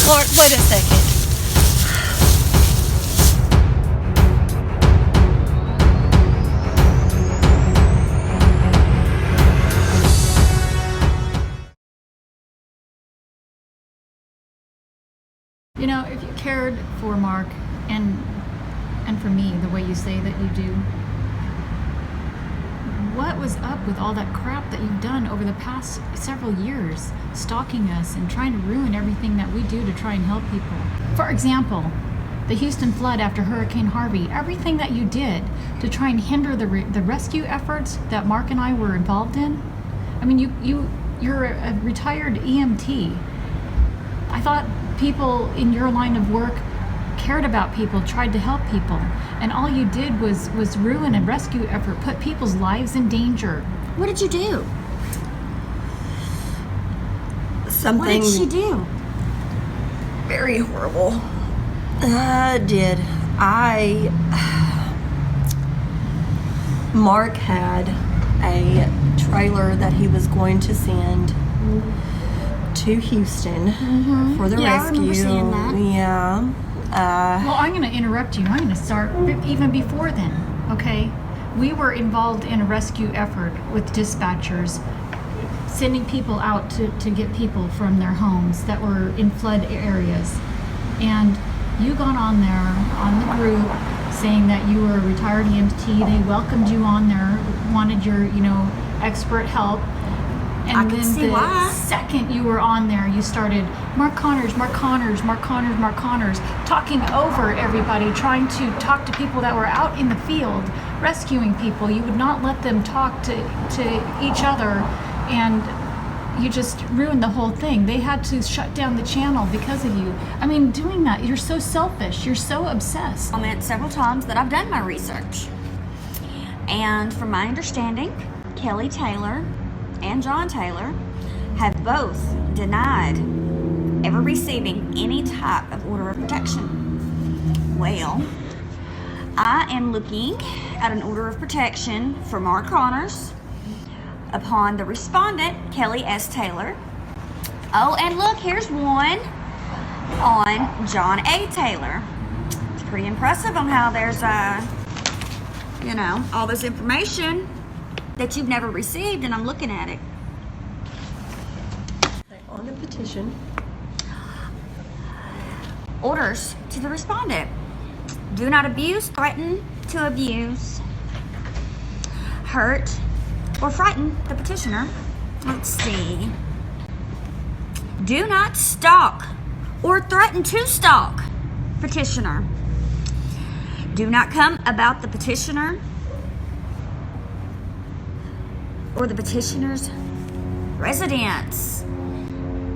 Lord, wait a second. You know, if you cared for Mark and for me the way you say that you do, what was up with all that crap that you've done over the past several years, stalking us and trying to ruin everything that we do to try and help people? For example, the Houston flood after Hurricane Harvey, everything that you did to try and hinder the rescue efforts that Mark and I were involved in. I mean, you're a retired EMT. I thought people in your line of work cared about people, tried to help people, and all you did was ruin a rescue effort, put people's lives in danger. What did you do? Something. What did she do? Very horrible. Did I? Mark had a trailer that he was going to send to Houston for the rescue. I remember seeing that. Yeah. Well, I'm going to interrupt you. I'm going to start even before then, okay? We were involved in a rescue effort with dispatchers, sending people out to get people from their homes that were in flood areas. And you got on there, on the group, saying that you were a retired EMT. They welcomed you on there, wanted your, expert help. And I can see why. Second you were on there, you started Mark Connors, talking over everybody, trying to talk to people that were out in the field, rescuing people. You would not let them talk to each other, and you just ruined the whole thing. They had to shut down the channel because of you. I mean, doing that, you're so selfish. You're so obsessed. I meant several times that I've done my research. And from my understanding, Kelly Taylor and John Taylor have both denied ever receiving any type of order of protection. Well, I am looking at an order of protection for Mark Connors upon the respondent, Kelly S. Taylor. Oh, and look, here's one on John A. Taylor. It's pretty impressive on how there's, all this information that you've never received, and I'm looking at it. On the petition. Orders to the respondent. Do not abuse, threaten to abuse, hurt, or frighten the petitioner. Let's see. Do not stalk or threaten to stalk petitioner. Do not come about the petitioner or the petitioner's residence.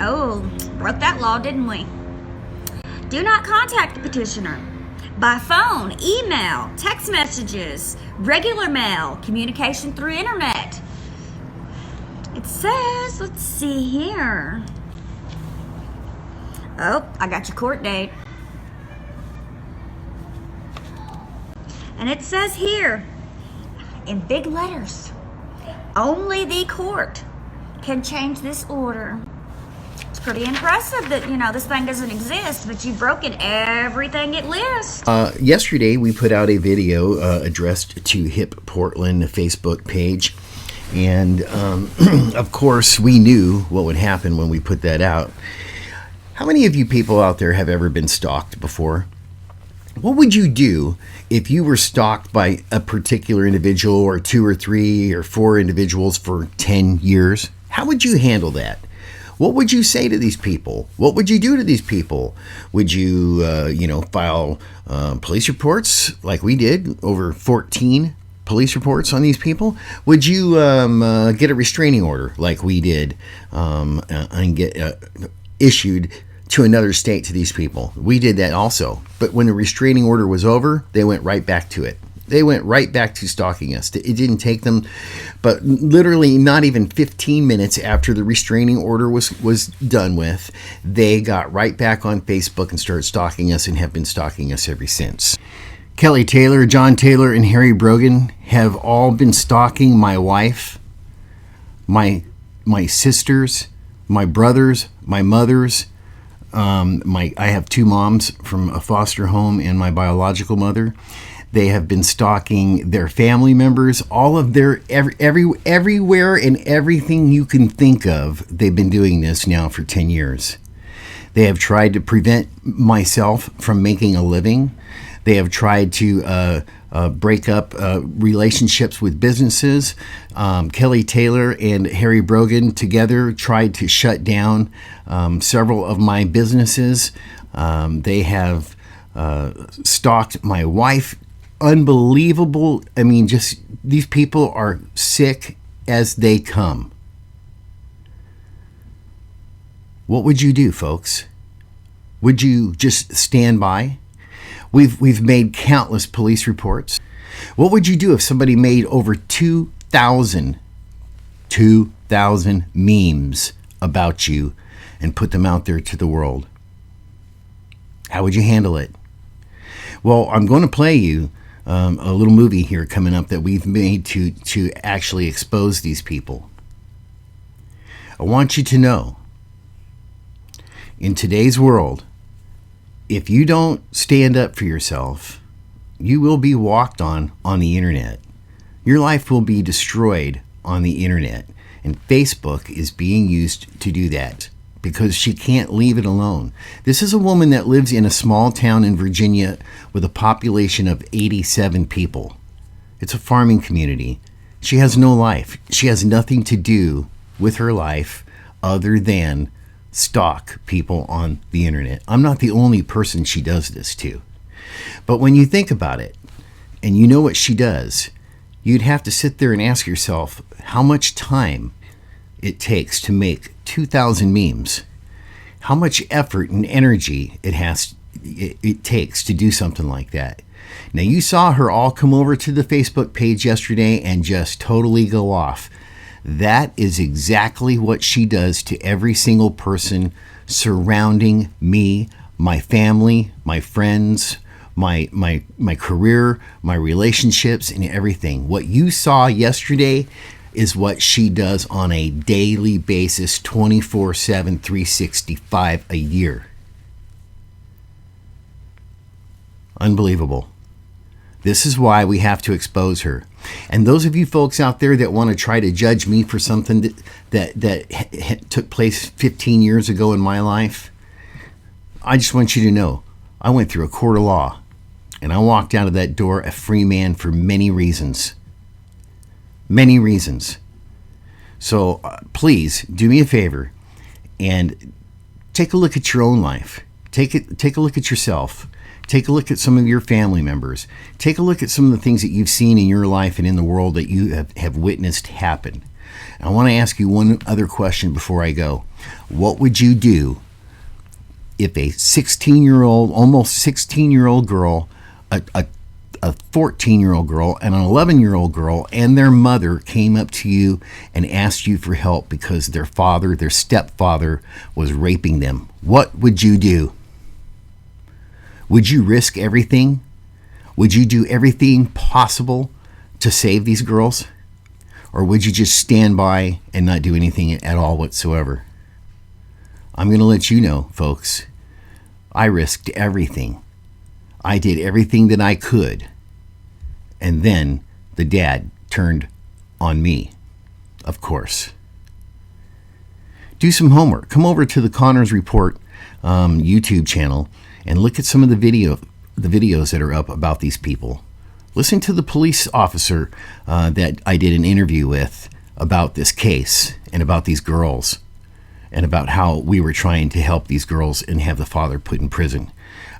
Oh, broke that law, didn't we? Do not contact the petitioner by phone, email, text messages, regular mail, communication through internet. It says, let's see here. Oh, I got your court date. And it says here, in big letters, only the court can change this order. It's pretty impressive that, this thing doesn't exist, but you've broken everything it lists. Yesterday, we put out a video addressed to HIP Portland Facebook page. And, of course, we knew what would happen when we put that out. How many of you people out there have ever been stalked before? What would you do if you were stalked by a particular individual, or 2 or 3 or 4 individuals for 10 years? How would you handle that? What would you say to these people? What would you do to these people? Would you, file police reports like we did, over 14 police reports on these people? Would you get a restraining order like we did and get issued to another state to these people? We did that also. But when the restraining order was over, they went right back to it. They went right back to stalking us. It didn't take them, but literally not even 15 minutes after the restraining order was done with, they got right back on Facebook and started stalking us, and have been stalking us ever since. Kelly Taylor, John Taylor, and Harry Brogan have all been stalking my wife, my sisters, my brothers, my mothers, I have two moms from a foster home and my biological mother. They have been stalking their family members, all of their everywhere and everything you can think of. They've been doing this now for 10 years. They have tried to prevent myself from making a living. They have tried to break up relationships with businesses. Kelly Taylor and Harry Brogan together tried to shut down several of my businesses. They have stalked my wife. Unbelievable. I mean, just these people are sick as they come. What would you do, folks? Would you just stand by? We've made countless police reports. What would you do if somebody made over 2,000 memes about you and put them out there to the world? How would you handle it? Well, I'm going to play you a little movie here coming up that we've made to actually expose these people. I want you to know, in today's world, if you don't stand up for yourself, you will be walked on the internet. Your life will be destroyed on the internet. And Facebook is being used to do that because she can't leave it alone. This is a woman that lives in a small town in Virginia with a population of 87 people. It's a farming community. She has no life. She has nothing to do with her life other than stalk people on the internet. I'm not the only person she does this to. But when you think about it, and you know what she does, you'd have to sit there and ask yourself how much time it takes to make 2,000 memes. How much effort and energy it takes to do something like that. Now, you saw her all come over to the Facebook page yesterday and just totally go off. That is exactly what she does to every single person surrounding me, my family, my friends, my career, my relationships, and everything. What you saw yesterday is what she does on a daily basis, 24/7, 365 a year. Unbelievable. This is why we have to expose her. And those of you folks out there that want to try to judge me for something that took place 15 years ago in my life, I just want you to know, I went through a court of law, and I walked out of that door a free man for many reasons. Many reasons. So please do me a favor and take a look at your own life. Take a look at yourself. Take a look at some of your family members. Take a look at some of the things that you've seen in your life and in the world that you have witnessed happen. I want to ask you one other question before I go. What would you do if a 16-year-old, almost 16-year-old girl, a 14-year-old girl, and an 11-year-old girl and their mother came up to you and asked you for help because their stepfather, was raping them? What would you do? Would you risk everything? Would you do everything possible to save these girls? Or would you just stand by and not do anything at all whatsoever? I'm going to let you know, folks. I risked everything. I did everything that I could. And then the dad turned on me, of course. Do some homework. Come over to the Connors Report YouTube channel and look at some of the videos that are up about these people. Listen to the police officer that I did an interview with about this case and about these girls and about how we were trying to help these girls and have the father put in prison.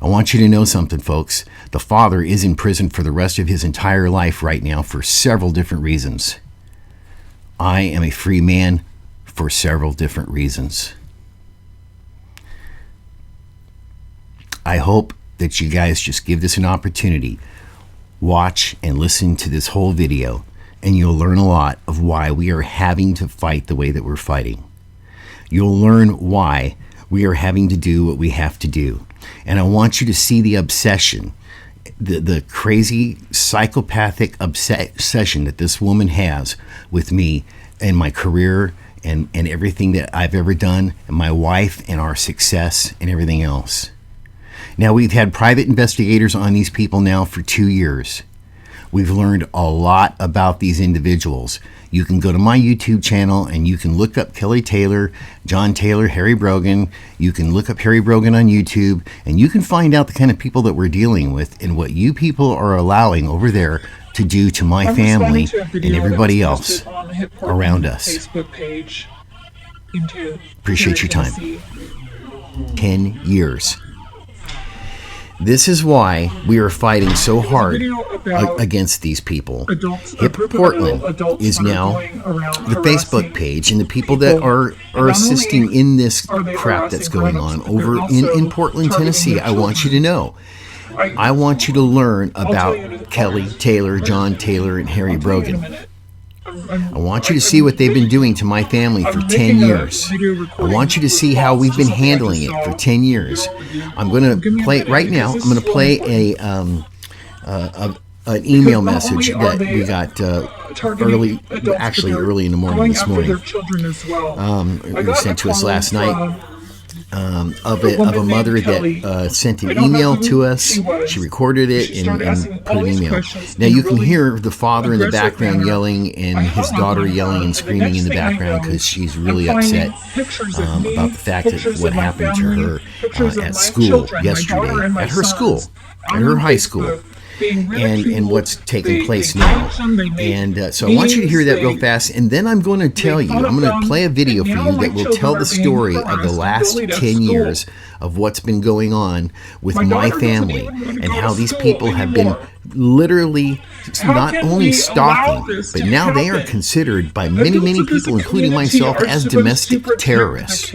I want you to know something, folks. The father is in prison for the rest of his entire life right now for several different reasons. I am a free man for several different reasons. I hope that you guys just give this an opportunity. Watch and listen to this whole video, and you'll learn a lot of why we are having to fight the way that we're fighting. You'll learn why we are having to do what we have to do. And I want you to see the obsession, the crazy psychopathic obsession that this woman has with me and my career and everything that I've ever done, and my wife and our success and everything else. Now, we've had private investigators on these people now for 2 years. We've learned a lot about these individuals. You can go to my YouTube channel and you can look up Kelly Taylor, John Taylor, Harry Brogan. You can look up Harry Brogan on YouTube, and you can find out the kind of people that we're dealing with and what you people are allowing over there to do to my family and everybody else around us. Facebook page Appreciate your time. 10 years. This is why we are fighting so hard against these people. HIP Portland is now the Facebook page, and the people that are assisting in this crap that's going on over in Portland, Tennessee. I want you to know. I want you to learn about Kelly Taylor, John Taylor, and Harry Brogan. I want you to see what they've been doing to my family for 10 years. I want you to see how we've been handling it for 10 years. I'm going to play right now. I'm going to play an email message that we got early in the morning this morning. It was sent to us last night. Of a mother that sent an email to us. She recorded it and put an email. Now you can hear the father in the background yelling and his daughter yelling and screaming in the background because she's really upset about the fact that what happened to her at school yesterday, at her school, at her high school. And what's taking place now. And so I want you to hear that real fast, and then I'm going to tell you, I'm going to play a video for you that will tell the story of the last 10 years of what's been going on with my family and how these people have been literally not only stalking, but now they are considered by many people, including myself, as domestic terrorists.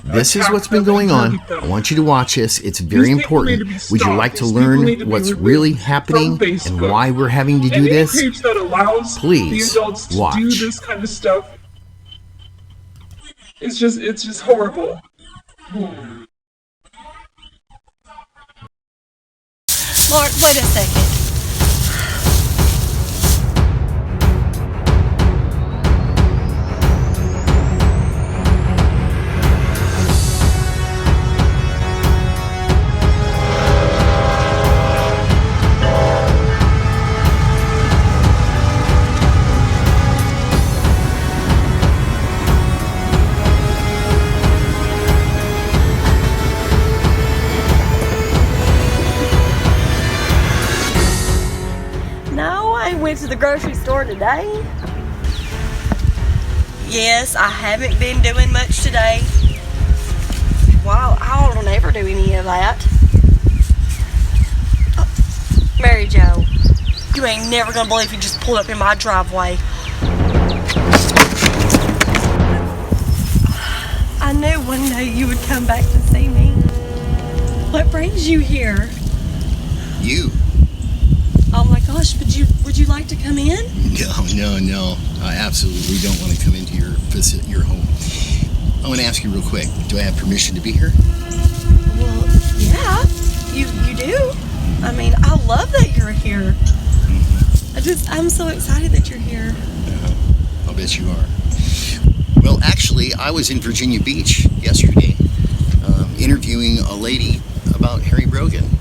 This is what's been going on. I want you to watch this. It's very important. Would you like to learn what's really happening and why we're having to do this? Please watch. It's just horrible. Lord, wait a second. Went to the grocery store today. Yes, I haven't been doing much today. Wow, I don't ever do any of that. Oh, Mary Jo, you ain't never gonna believe you just pulled up in my driveway. I knew one day you would come back to see me. What brings you here? You. Oh my gosh, would you like to come in? No. I absolutely don't want to come into your home. I want to ask you real quick. Do I have permission to be here? Well, yeah, you do. I mean, I love that you're here. I'm so excited that you're here. I'll bet you are. Well, actually, I was in Virginia Beach yesterday, interviewing a lady about Harry Brogan.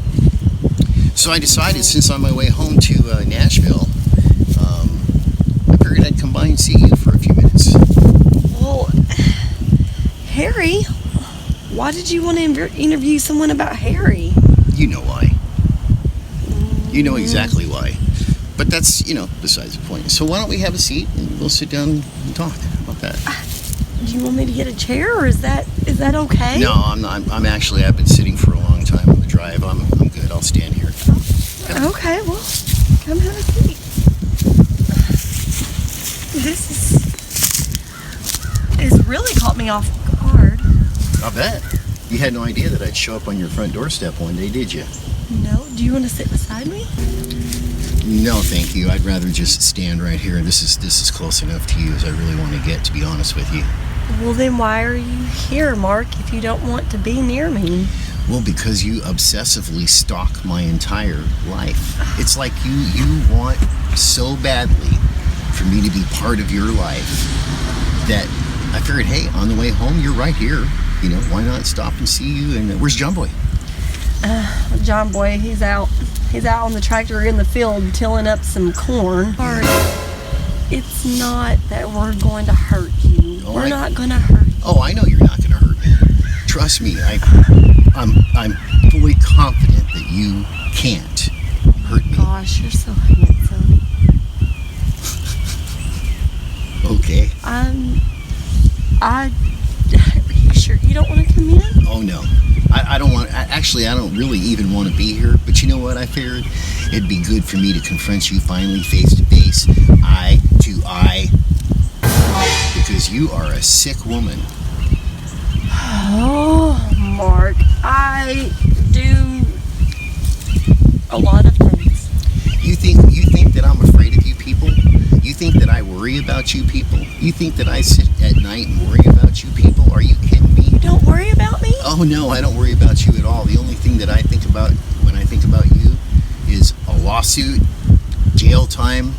So I decided, since on my way home to Nashville, I figured I'd come by and see you for a few minutes. Well, Harry, why did you want to interview someone about Harry? You know why. You know exactly why. But that's, besides the point. So why don't we have a seat and we'll sit down and talk about that. Do you want me to get a chair, or is that okay? No, I'm not. I've been sitting for a long time on the drive. I'm good. I'll stand here. Okay, well, come have a seat. This has really caught me off guard. I bet. You had no idea that I'd show up on your front doorstep one day, did you? No. Do you want to sit beside me? No, thank you. I'd rather just stand right here. This is close enough to you as I really want to get, to be honest with you. Well, then why are you here, Mark, if you don't want to be near me? Well, because you obsessively stalk my entire life. It's like you want so badly for me to be part of your life that I figured, hey, on the way home, you're right here. You know, why not stop and see you? And where's John Boy? John Boy, he's out on the tractor in the field tilling up some corn. It's not that we're going to hurt you. Oh, We're not going to hurt you. Oh, I know you're not going to hurt me. Trust me, I'm fully confident that you can't hurt me. Gosh, you're so handsome. Okay. Are you sure you don't want to come in? Oh no, I don't want. Actually, I don't really even want to be here. But you know what? I figured it'd be good for me to confront you finally, face to face, eye to eye, because you are a sick woman. Oh, Mark, I do a lot of things. You think that I'm afraid of you people? You think that I worry about you people? You think that I sit at night and worry about you people? Are you kidding me? You don't worry about me? Oh no, I don't worry about you at all. The only thing that I think about when I think about you is a lawsuit, jail time.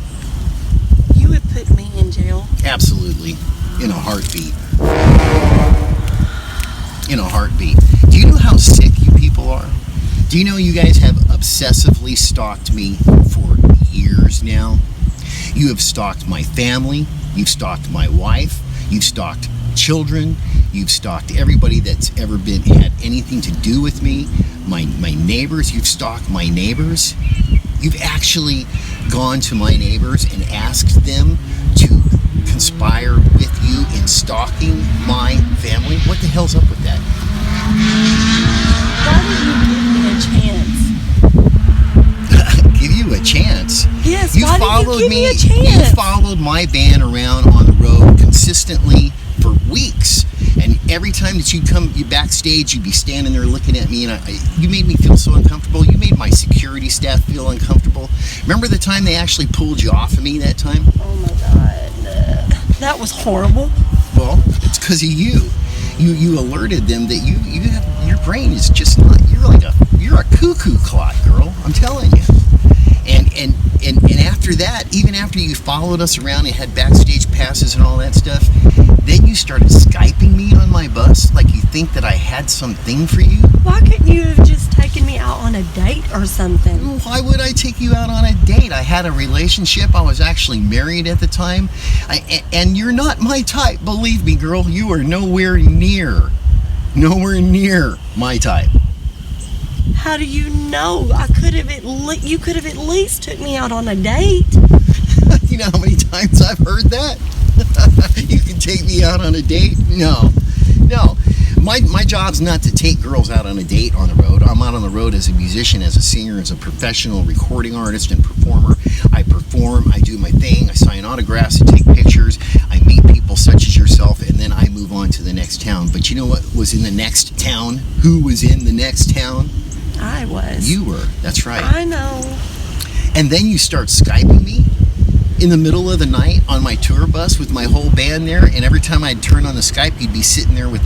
You would put me in jail. Absolutely. In a heartbeat. In a heartbeat. Do you know how sick you people are? Do you know you guys have obsessively stalked me for years now? You have stalked my family. You've stalked my wife. You've stalked children. You've stalked everybody that's ever had anything to do with me. My neighbors. You've stalked my neighbors. You've actually gone to my neighbors and asked them to conspire with you in stalking my family. What the hell's up with that? Why did you give me a chance? Give you a chance? Yes, You why followed did you give me a You chance? followed my van around on the road consistently for weeks. And every time that you'd come backstage, you'd be standing there looking at me, and you made me feel so uncomfortable. You made my security staff feel uncomfortable. Remember the time they actually pulled you off of me that time? Oh my God. That was horrible. Well, it's because of you. You alerted them that you have, your brain is just not. You're a cuckoo clock, girl. I'm telling you. And after that, even after you followed us around and had backstage passes and all that stuff, then you started Skyping me on my bus like you think that I had something for you. Why couldn't you have just taken me out on a date or something? Why would I take you out on a date? I had a relationship. I was actually married at the time. And you're not my type. Believe me, girl, you are nowhere near my type. How do you know? You could have at least took me out on a date. You know how many times I've heard that? You can take me out on a date? No. My job's not to take girls out on a date on the road. I'm out on the road as a musician, as a singer, as a professional recording artist and performer. I perform, I do my thing, I sign autographs, I take pictures, I meet people such as yourself, and then I move on to the next town. But you know what was in the next town? Who was in the next town? I was. You were. That's right. I know. And then you start Skyping me in the middle of the night on my tour bus with my whole band there, and every time I'd turn on the Skype, you'd be sitting there with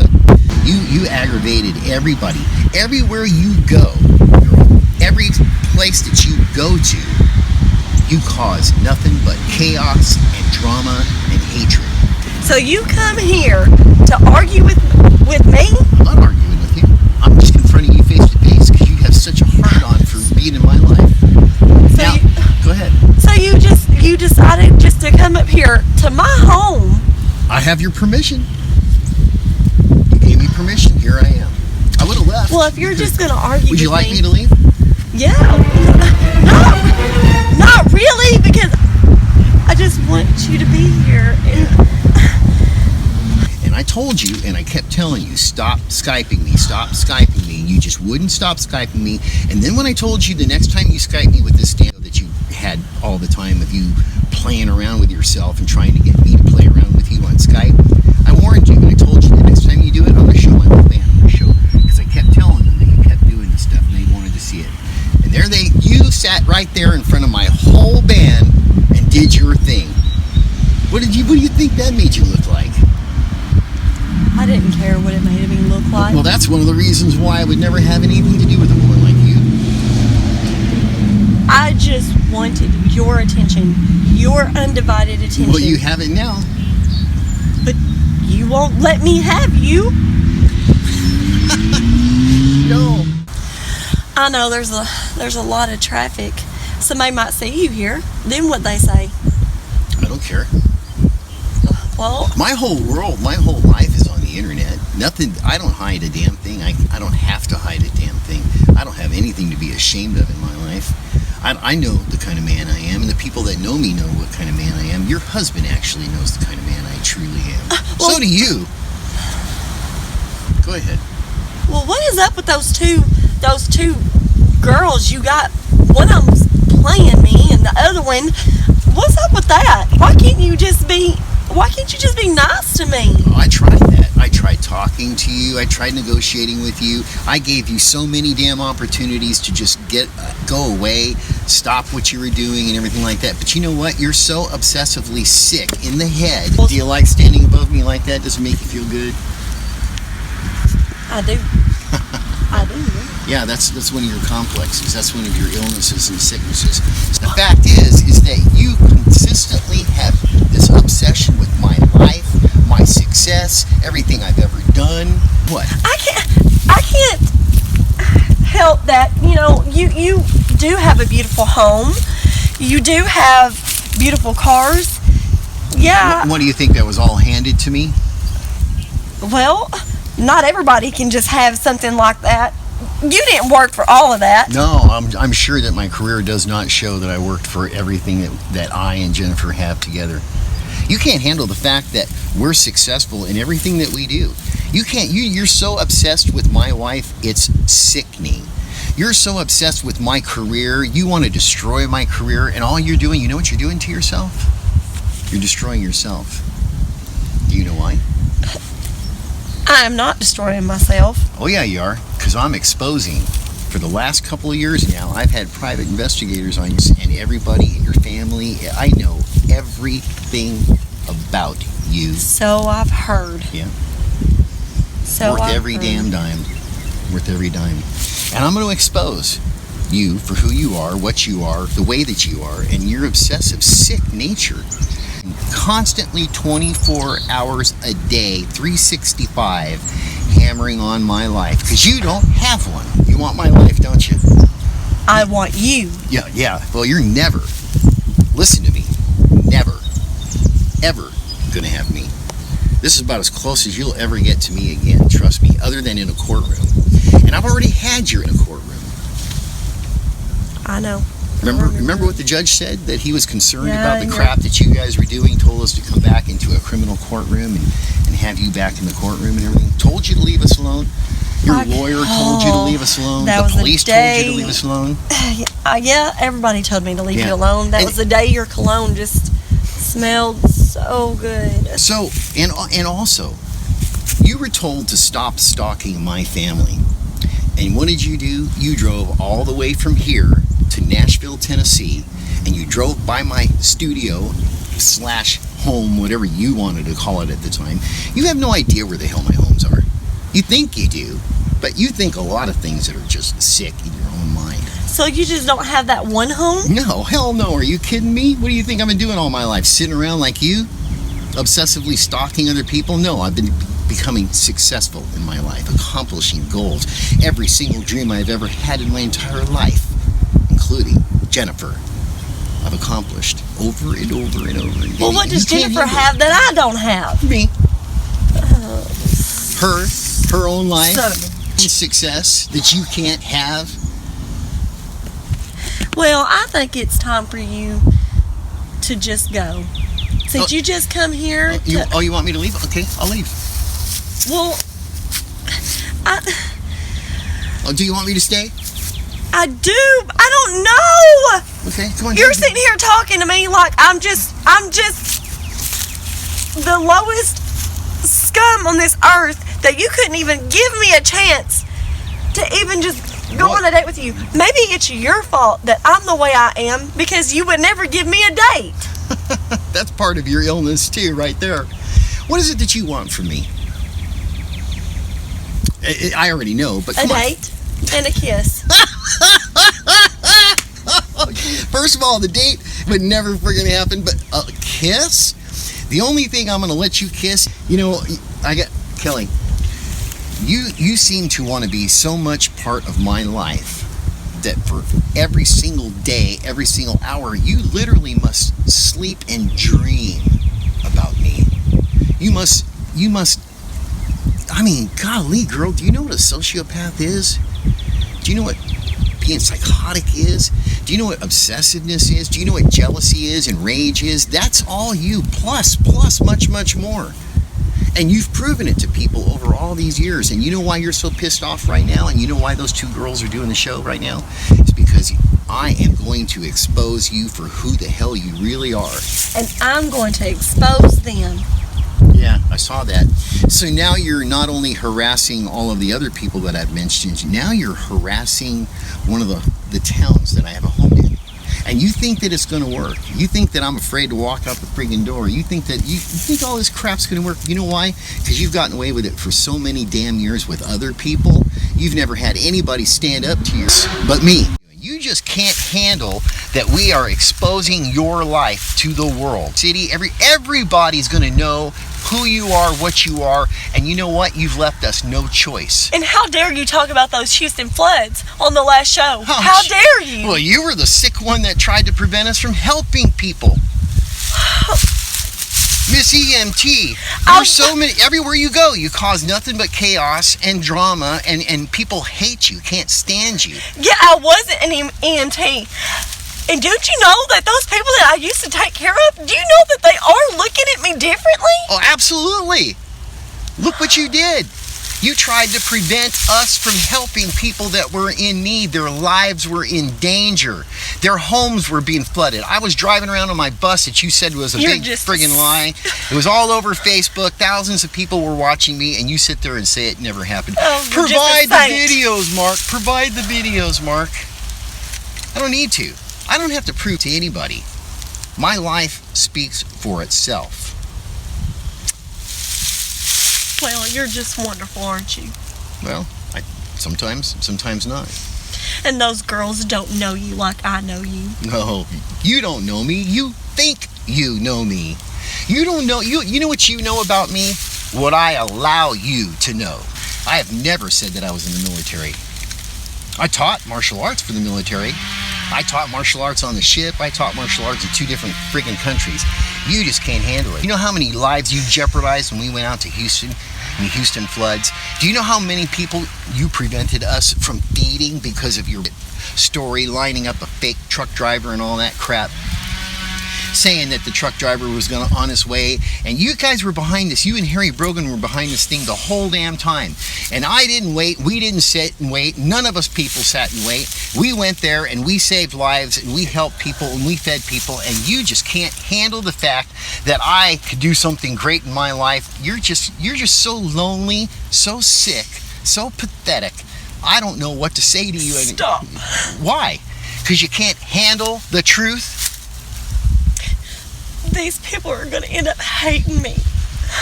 you aggravated everybody. Everywhere you go, girl, every place that you go to, you cause nothing but chaos and drama and hatred. So you come here to argue with me? I'm not arguing with you. I'm just confronting you face to face because you have such a hard-on for being in my life. Now, go ahead. So you decided just to come up here to my home. I have your permission. You gave me permission. Here I am. I would have left. Well, if you're just going to argue Would you with like me to leave? Yeah. Not really, because I just want you to be here. And I told you, and I kept telling you, stop Skyping me, stop Skyping me. You just wouldn't stop Skyping me. And then when I told you the next time you Skype me with this stand that you had all the time of you playing around with yourself and trying to get me to play around with you on Skype, I warned you, and I told you the next time you do it, I'm going to show my whole band. I'm going to show, because I kept telling them that you kept doing this stuff and they wanted to see it. And you sat right there in front of my whole band and did your thing. What do you think that made you look like? I didn't care what it made me look like. Well, that's one of the reasons why I would never have anything to do with a woman like you. I just wanted your attention, your undivided attention. Well, you have it now. But you won't let me have you. No. I know there's a lot of traffic. Somebody might see you here. Then what they say? I don't care. Well, My whole world, my whole life is on the internet. Nothing, I don't hide a damn thing. I don't have to hide a damn thing. I don't have anything to be ashamed of in my life. I know the kind of man I am, and the people that know me know what kind of man I am. Your husband actually knows the kind of man I truly am. well- So do you. Go ahead. well, what is up with those two girls you got? One of them's playing me, and the other one. What's up with that? Why can't you just be nice to me? I tried that. I tried talking to you. I tried negotiating with you. I gave you so many damn opportunities to just go away, stop what you were doing and everything like that. But you know what? You're so obsessively sick in the head. Do you like standing above me like that? Does it make you feel good? I do. I do. Yeah, that's one of your complexes. That's one of your illnesses and sicknesses. The fact is that you consistently have this obsession with my life, my success, everything I've ever done. What? I can't help that. You know, you do have a beautiful home. You do have beautiful cars. Yeah. What do you think, that was all handed to me? Well, not everybody can just have something like that. You didn't work for all of that. No, I'm sure that my career does not show that I worked for everything that I and Jennifer have together. You can't handle the fact that we're successful in everything that we do. You're so obsessed with my wife, it's sickening. You're so obsessed with my career, you want to destroy my career, and all you're doing, you know what you're doing to yourself? You're destroying yourself. Do you know why? I am not destroying myself. Oh yeah, you are, because I'm exposing. For the last couple of years now, I've had private investigators on you and everybody in your family. I know everything about you. So I've heard. Yeah. So Worth I've every heard. damn dime. Worth every dime. And I'm going to expose you for who you are, what you are, the way that you are, and your obsessive, sick nature. Constantly 24 hours a day, 365, hammering on my life. Because you don't have one. You want my life, don't you? I want you. Yeah. Well, you're never, listen to me, never, ever going to have me. This is about as close as you'll ever get to me again, trust me, other than in a courtroom. And I've already had you in a courtroom. I know. Remember what the judge said? That he was concerned about the Yeah. crap that you guys were doing, told us to come back into a criminal courtroom and have you back in the courtroom and everything. Told you to leave us alone. Your lawyer told you to leave us alone. That The was the police told day- you to leave us alone. Yeah, everybody told me to leave Yeah. you alone. That And- was the day your cologne just smelled so good. So, and also, you were told to stop stalking my family. And what did you do? You drove all the way from here to Nashville, Tennessee, and you drove by my studio / home, whatever you wanted to call it at the time. You have no idea where the hell my homes are. You think you do, but you think a lot of things that are just sick in your own mind. So you just don't have that one home? No, hell no. Are you kidding me? What do you think I've been doing all my life? Sitting around like you? Obsessively stalking other people? No, I've been becoming successful in my life, accomplishing goals. Every single dream I've ever had in my entire life, including Jennifer, I've accomplished over and over and over again. Well, what does You can't Jennifer handle have that I don't have? me? Her own life, So- and success that you can't have. Well, I think it's time for you to just go. Since you just come here to, You want me to leave? Okay, I'll leave. well, Oh, do you want me to stay? I do. I don't know. Okay, come on. You're Jen. sitting here talking to me like I'm just the lowest scum on this earth that you couldn't even give me a chance to even just go What? on a date with you. Maybe it's your fault that I'm the way I am because you would never give me a date. That's part of your illness too, right there. What is it that you want from me? I already know, but A come on. date and a kiss. First of all, the date would never friggin' happen, but a kiss? The only thing I'm going to let you kiss, I got Kelly. You seem to want to be so much part of my life that for every single day, every single hour, you literally must sleep and dream about me. You must, I mean, golly, girl, do you know what a sociopath is? Do you know what being psychotic is? Do you know what obsessiveness is? Do you know what jealousy is and rage is? That's all you, plus much, much more. And you've proven it to people over all these years. And you know why you're so pissed off right now? And you know why those two girls are doing the show right now? It's because I am going to expose you for who the hell you really are. And I'm going to expose them. Yeah, I saw that. So now you're not only harassing all of the other people that I've mentioned, now you're harassing one of the towns that I have a home in. And you think that it's going to work. You think that I'm afraid to walk out the friggin' door. You think that you think all this crap's going to work. You know why? Because you've gotten away with it for so many damn years with other people. You've never had anybody stand up to you but me. You just can't handle that we are exposing your life to the world. City, everybody's going to know who you are, what you are, and you know what? You've left us no choice. And how dare you talk about those Houston floods on the last show? Oh, how dare you? Well, you were the sick one that tried to prevent us from helping people. Miss EMT, there's so many, everywhere you go, you cause nothing but chaos and drama, and people hate you, can't stand you. Yeah, I wasn't an EMT. And don't you know that those people that I used to take care of, do you know that they are looking at me differently? Oh, absolutely. Look what you did. You tried to prevent us from helping people that were in need. Their lives were in danger. Their homes were being flooded. I was driving around on my bus that you said was a big friggin' lie. It was all over Facebook. Thousands of people were watching me, and you sit there and say it never happened. Oh, Provide the videos, Mark. Provide the videos, Mark. I don't need to. I don't have to prove to anybody. My life speaks for itself. Well, you're just wonderful, aren't you? Well, sometimes not. And those girls don't know you like I know you. No, you don't know me. You think you know me. You don't know. You know what you know about me? What I allow you to know. I have never said that I was in the military. I taught martial arts for the military. I taught martial arts on the ship. I taught martial arts in 2 different friggin' countries. You just can't handle it. You know how many lives you jeopardized when we went out to Houston, in the Houston floods? Do you know how many people you prevented us from feeding because of your story, lining up a fake truck driver and all that crap? Saying that the truck driver was on his way, and you guys were behind this. You and Harry Brogan were behind this thing the whole damn time. And I didn't wait. We didn't sit and wait. None of us people sat and wait. We went there and we saved lives and we helped people and we fed people, and you just can't handle the fact that I could do something great in my life. You're just so lonely, so sick, so pathetic. I don't know what to say to you. Stop. Why? Because you can't handle the truth? These people are going to end up hating me.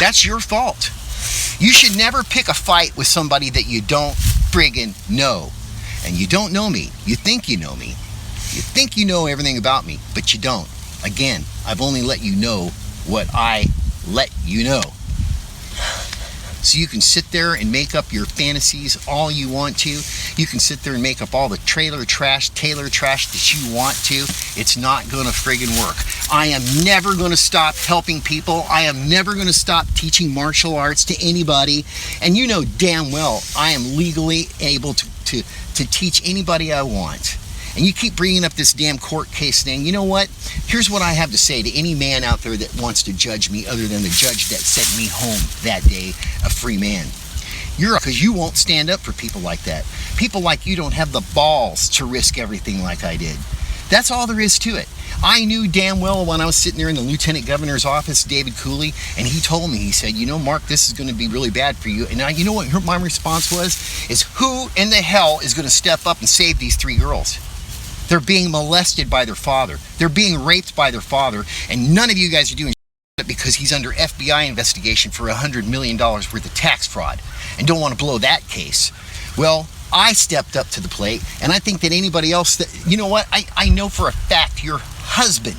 That's your fault. You should never pick a fight with somebody that you don't friggin' know. And you don't know me. You think you know me. You think you know everything about me, but you don't. Again, I've only let you know what I let you know. So you can sit there and make up your fantasies all you want to. You can sit there and make up all the Taylor trash that you want to. It's not going to friggin' work. I am never going to stop helping people. I am never going to stop teaching martial arts to anybody. And you know damn well I am legally able to teach anybody I want. And you keep bringing up this damn court case thing. You know what? Here's what I have to say to any man out there that wants to judge me other than the judge that sent me home that day, a free man. Because you won't stand up for people like that. People like you don't have the balls to risk everything like I did. That's all there is to it. I knew damn well when I was sitting there in the lieutenant governor's office, David Cooley, and he told me, he said, you know, Mark, this is going to be really bad for you. And you know what my response was? Is who in the hell is going to step up and save these 3 girls? They're being molested by their father. They're being raped by their father. And none of you guys are doing shit because he's under FBI investigation for $100 million worth of tax fraud and don't want to blow that case. Well, I stepped up to the plate, and I think that anybody else that, you know what, I know for a fact your husband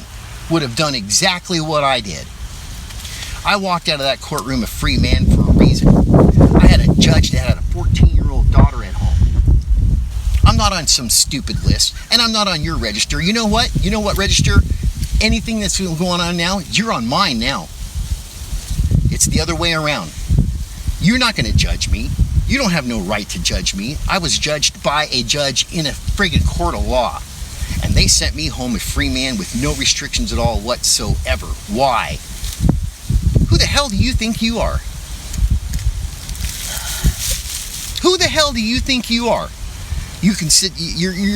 would have done exactly what I did. I walked out of that courtroom a free man for a reason. I had a judge that had a 14-year-old daughter at home. I'm not on some stupid list, and I'm not on your register. You know what? You know what register? Anything that's going on now, you're on mine now. It's the other way around. You're not going to judge me. You don't have no right to judge me. I was judged by a judge in a friggin' court of law. And they sent me home a free man with no restrictions at all whatsoever. Why? Who the hell do you think you are? Who the hell do you think you are? You're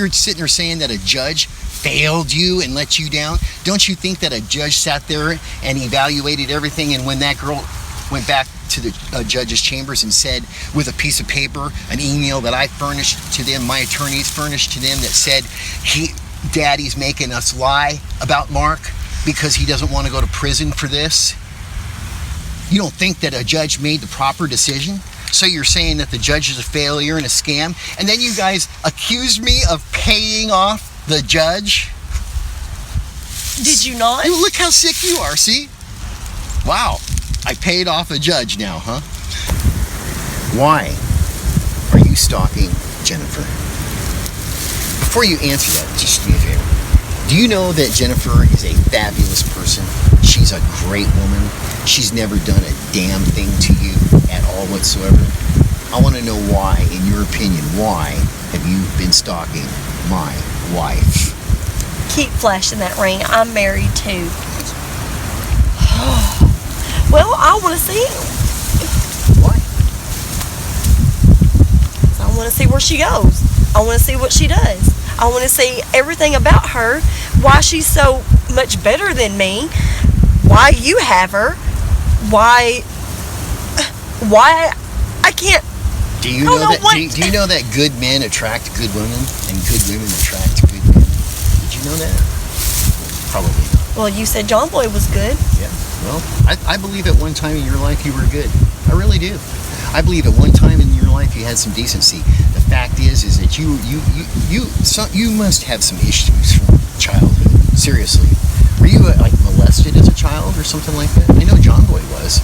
sitting there saying that a judge failed you and let you down. Don't you think that a judge sat there and evaluated everything, and when that girl went back to the judge's chambers and said with a piece of paper, an email that I furnished to them, my attorneys furnished to them, that said Daddy's making us lie about Mark because he doesn't want to go to prison for this? You don't think that a judge made the proper decision? So you're saying that the judge is a failure and a scam, and then you guys accuse me of paying off the judge? Did you not? You look how sick you are, see? Wow, I paid off a judge now, huh? Why are you stalking Jennifer? Before you answer that, just do me a favor. Do you know that Jennifer is a fabulous person? She's a great woman. She's never done a damn thing to you at all whatsoever. I want to know why, in your opinion, why have you been stalking my wife? Keep flashing that ring. I'm married too. Well, I want to see it. Why? I want to see where she goes. I want to see what she does. I want to see everything about her. Why she's so much better than me. Why you have her. Why I can't. Do you know that? Do you know that good men attract good women and good women attract good men? Did you know that? Probably not. Well, you said John Boy was good. Yeah. Well, I believe at one time in your life you were good. I really do. I believe at one time in your life you had some decency. The fact is that you must have some issues from childhood. Seriously. Were you like molested as a child or something like that? I know John Boy was.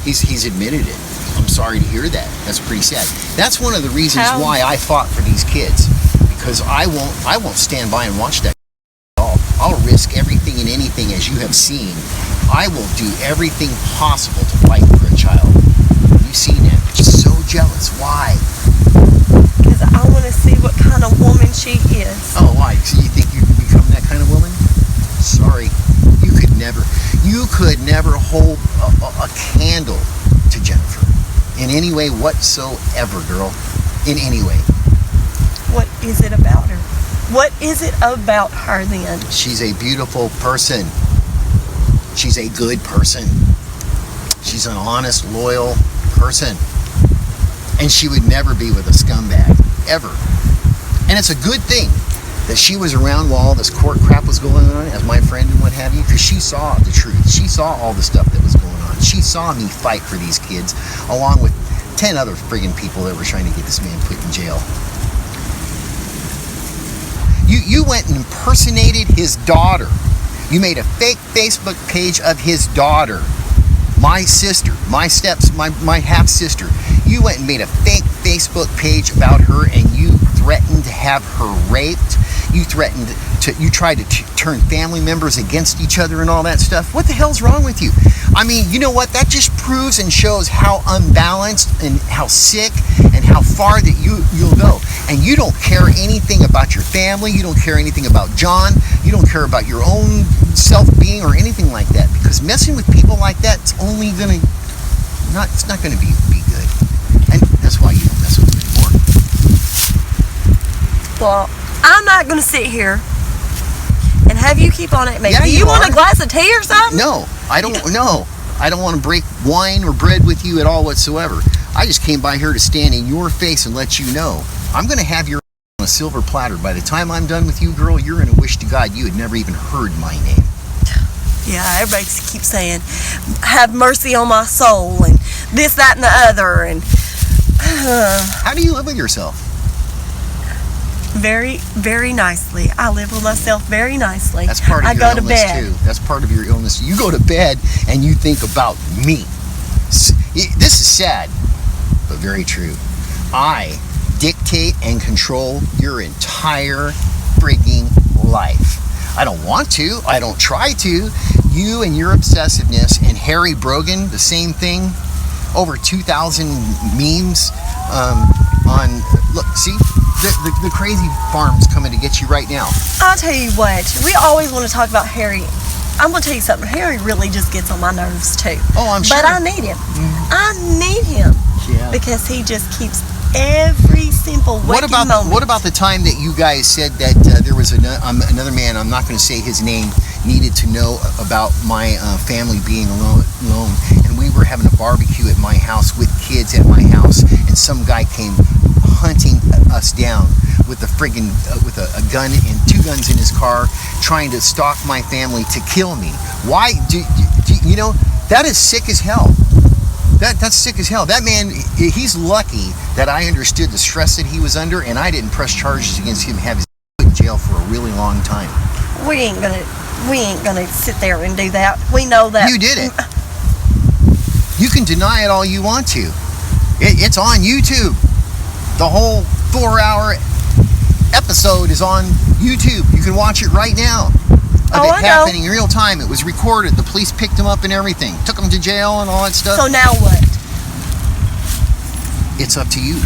He's admitted it. I'm sorry to hear that. That's pretty sad. That's one of the reasons why I fought for these kids, because I won't stand by and watch that at all. I'll risk everything and anything, as you have seen. I will do everything possible to fight for a child. You've seen that. Just so jealous. Why? Because I want to see what kind of woman she is. Oh, why? So you think you can become that kind of woman? Sorry. You could never hold a candle to Jennifer in any way whatsoever, girl. In any way. What is it about her? What is it about her then? She's a beautiful person. She's a good person. She's an honest, loyal person. And she would never be with a scumbag. Ever. And it's a good thing that she was around while all this court crap was going on, as my friend and what have you, because she saw the truth. She saw all the stuff that was going on. She saw me fight for these kids, along with 10 other friggin' people that were trying to get this man put in jail. You went and impersonated his daughter. You made a fake Facebook page of his daughter. My sister, my half-sister. You went and made a fake Facebook page about her, and you threatened to have her raped. You tried to turn family members against each other and all that stuff. What the hell's wrong with you? I mean, you know what? That just proves and shows how unbalanced and how sick and how far that you'll go. And you don't care anything about your family. You don't care anything about John. You don't care about your own self-being or anything like that. Because messing with people like that, it's not going to be good. And that's why you don't mess with them anymore. Well, I'm not going to sit here and have you keep on at me. Yeah, Do you want a glass of tea or something? No, I don't. No, I don't want to break wine or bread with you at all whatsoever. I just came by here to stand in your face and let you know I'm going to have your on a silver platter. By the time I'm done with you, girl, you're going to wish to God you had never even heard my name. Yeah, everybody keeps saying, have mercy on my soul, and this, that, and the other, and... How do you live with yourself? very, very nicely. I live with myself very nicely. That's part of I your go illness to bed. too. That's part of your illness. You go to bed and you think about me. This is sad, but very true. I dictate and control your entire frigging life. I don't want to. I don't try to. You and your obsessiveness, and Harry Brogan, the same thing. Over 2,000 memes on. Look, see, the crazy farm's coming to get you right now. I'll tell you what. We always want to talk about Harry. I'm gonna tell you something. Harry really just gets on my nerves too. Oh, I'm sure. But I need him. I need him. Yeah. Because he just keeps every simple waking moment. What about the time that you guys said that there was another man, I'm not going to say his name, needed to know about my family being alone, and we were having a barbecue at my house with kids at my house, and some guy came hunting us down with a friggin' with a gun and 2 guns in his car, trying to stalk my family to kill me. Why? You know, that is sick as hell. That's sick as hell. That man, he's lucky that I understood the stress that he was under, and I didn't press charges against him, have his put in jail for a really long time. We ain't gonna sit there and do that. We know that. You did it. You can deny it all you want to. It's on YouTube. The whole 4-hour episode is on YouTube. You can watch it right now. Of it happening in real time. It was recorded. The police picked him up and everything. Took him to jail and all that stuff. So now what? It's up to you.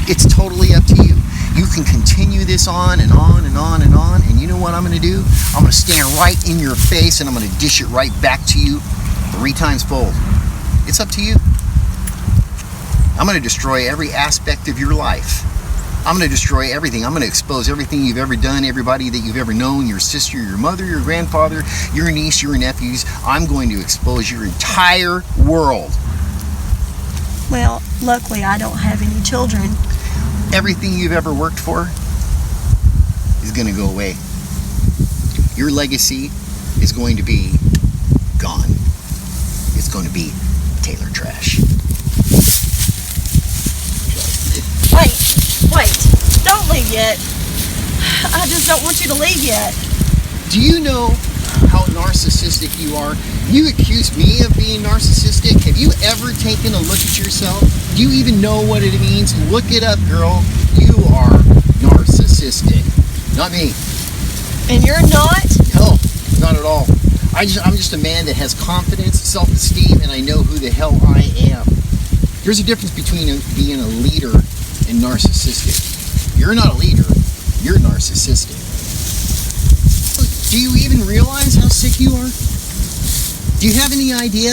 It's totally up to you. You can continue this on and on and on and on. And you know what I'm going to do? I'm going to stand right in your face and I'm going to dish it right back to you 3 times fold. It's up to you. I'm going to destroy every aspect of your life. I'm going to destroy everything. I'm going to expose everything you've ever done, everybody that you've ever known, your sister, your mother, your grandfather, your niece, your nephews. I'm going to expose your entire world. Well, luckily I don't have any children. Everything you've ever worked for is going to go away. Your legacy is going to be gone. It's going to be Taylor trash. Wait, don't leave yet. I just don't want you to leave yet. Do you know how narcissistic you are? You accuse me of being narcissistic. Have you ever taken a look at yourself? Do you even know what it means? Look it up, girl. You are narcissistic. Not me. And you're not? No, not at all. I'm just a man that has confidence, self-esteem, and I know who the hell I am. There's a difference between being a leader and narcissistic. You're not a leader, you're narcissistic. Do you even realize how sick you are? Do you have any idea?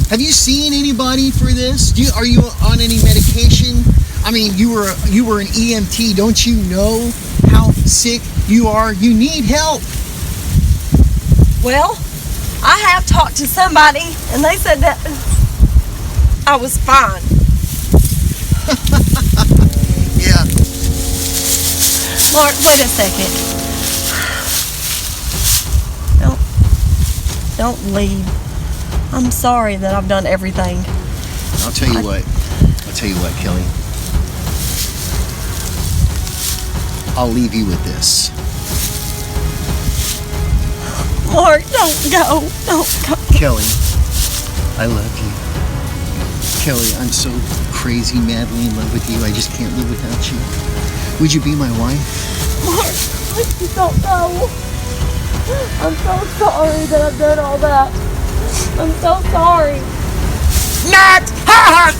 Have you seen anybody for this? Are you on any medication? I mean, you were an EMT. Don't you know how sick you are? You need help. Well, I have talked to somebody and they said that I was fine. Yeah. Mark, wait a second. Don't leave. I'm sorry that I've done everything. I'll tell you what, Kelly. I'll leave you with this. Mark, don't go. Don't go. Kelly, I love you. Kelly, I'm so crazy, madly in love with you. I just can't live without you. Would you be my wife? Mark, please don't go. I'm so sorry that I've done all that. I'm so sorry. Not! Ha ha!